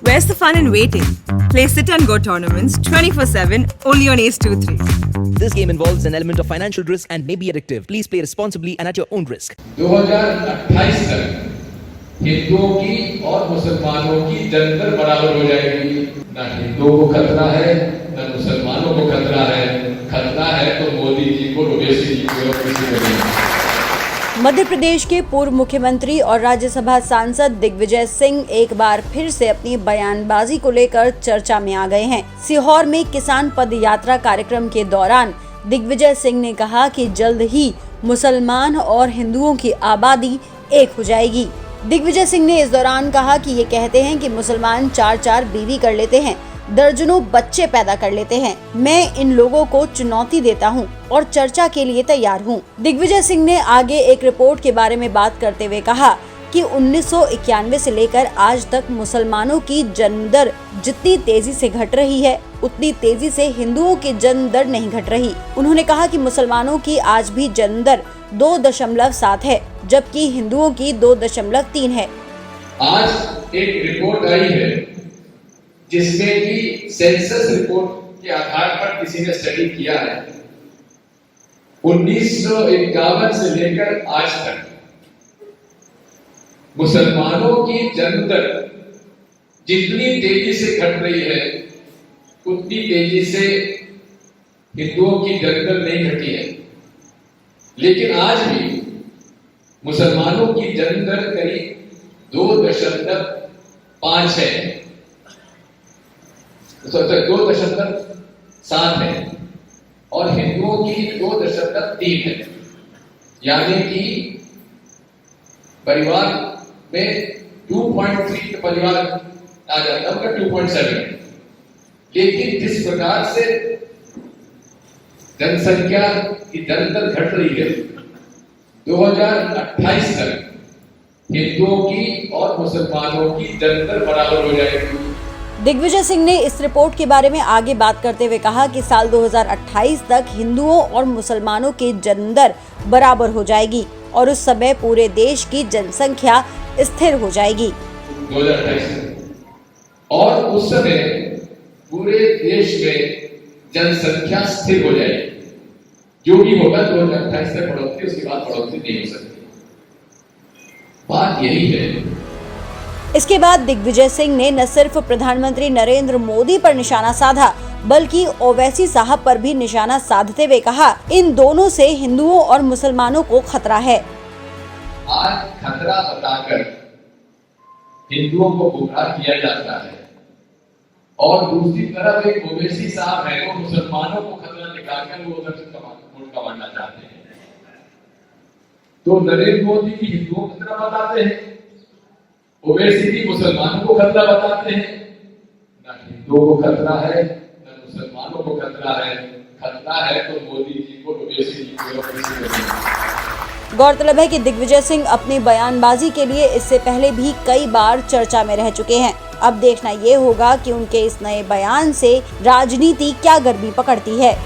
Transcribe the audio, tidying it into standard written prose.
Where's the fun in waiting? Play Sit and Go tournaments 24/7 only on Ace 2-3. This game involves an element of financial risk and may be addictive. Please play responsibly and at your own risk. 2028 तक हिंदुओं की और मुसलमानों की जन्नत बराबर हो जाएगी। न हिंदुओं को खतरा है न मुसलमानों को खतरा है। खतरा है तो मोदी जी को, ओवैसी जी को और किसी को नहीं। मध्य प्रदेश के पूर्व मुख्यमंत्री और राज्यसभा सांसद दिग्विजय सिंह एक बार फिर से अपनी बयानबाजी को लेकर चर्चा में आ गए हैं। सीहोर में किसान पद यात्रा कार्यक्रम के दौरान दिग्विजय सिंह ने कहा कि जल्द ही मुसलमान और हिंदुओं की आबादी एक हो जाएगी। दिग्विजय सिंह ने इस दौरान कहा कि ये कहते हैं कि मुसलमान 4-4 बीवी कर लेते हैं, दर्जनों बच्चे पैदा कर लेते हैं। मैं इन लोगों को चुनौती देता हूं और चर्चा के लिए तैयार हूं। दिग्विजय सिंह ने आगे एक रिपोर्ट के बारे में बात करते हुए कहा कि 1991 से लेकर आज तक मुसलमानों की जन्म दर जितनी तेजी से घट रही है उतनी तेजी से हिंदुओं की जन्म दर नहीं घट रही। उन्होंने कहा कि मुसलमानों की आज भी जन्म दर 2.7 है जबकि हिंदुओं की 2.3 है। आज एक रिपोर्ट आई है जिसमें कि सेंसस रिपोर्ट के आधार पर किसी ने स्टडी किया है। 1951 से लेकर आज तक मुसलमानों की जन्म दर जितनी तेजी से घट रही है उतनी तेजी से हिंदुओं की जन्म दर नहीं घटी है। लेकिन आज भी मुसलमानों की जन्म दर करीब 2.5 है, 2.7 है और हिंदुओं की 2.3 है। यानी कि परिवार में 2.3 के परिवार आ जाता है उनका 2.7। लेकिन जिस प्रकार से जनसंख्या की जन्म दर घट रही है 2028 तक हिंदुओं की और मुसलमानों की जन्म दर बराबर हो जाएगी। दिग्विजय सिंह ने इस रिपोर्ट के बारे में आगे बात करते हुए कहा कि साल 2028 तक हिंदुओं और मुसलमानों की जन्म दर बराबर हो जाएगी और उस समय पूरे देश की जनसंख्या स्थिर हो जाएगी। 2028 और उस समय पूरे देश में जनसंख्या स्थिर हो जाएगी। जो भी होगा 2028 तक बढ़ोतरी, उसके बाद बढ़ोतरी नहीं हो सकती। बात यही है। इसके बाद दिग्विजय सिंह ने न सिर्फ प्रधानमंत्री नरेंद्र मोदी पर निशाना साधा बल्कि ओवैसी साहब पर भी निशाना साधते हुए कहा इन दोनों से हिंदुओं और मुसलमानों को खतरा है। आज खतरा बताकर हिंदुओं को गुमराह किया जाता है और दूसरी तरफ एक ओवैसी साहब है वो मुसलमानों को खतरा निकालकर वो उधर से वोट कमाना चाहते हैं। तो नरेंद्र मोदी भी हिंदुओं को खतरा बताते हैं, ओवैसी भी मुसलमानों को खतरा बताते हैं। न हिंदुओं को खतरा है न मुसलमानों को खतरा है। खतरा है तो मोदी जी को, ओवैसी जी को और किसी को नहीं। गौरतलब है कि दिग्विजय सिंह अपनी बयानबाजी के लिए इससे पहले भी कई बार चर्चा में रह चुके हैं। अब देखना ये होगा कि उनके इस नए बयान से राजनीति क्या गर्मी पकड़ती है।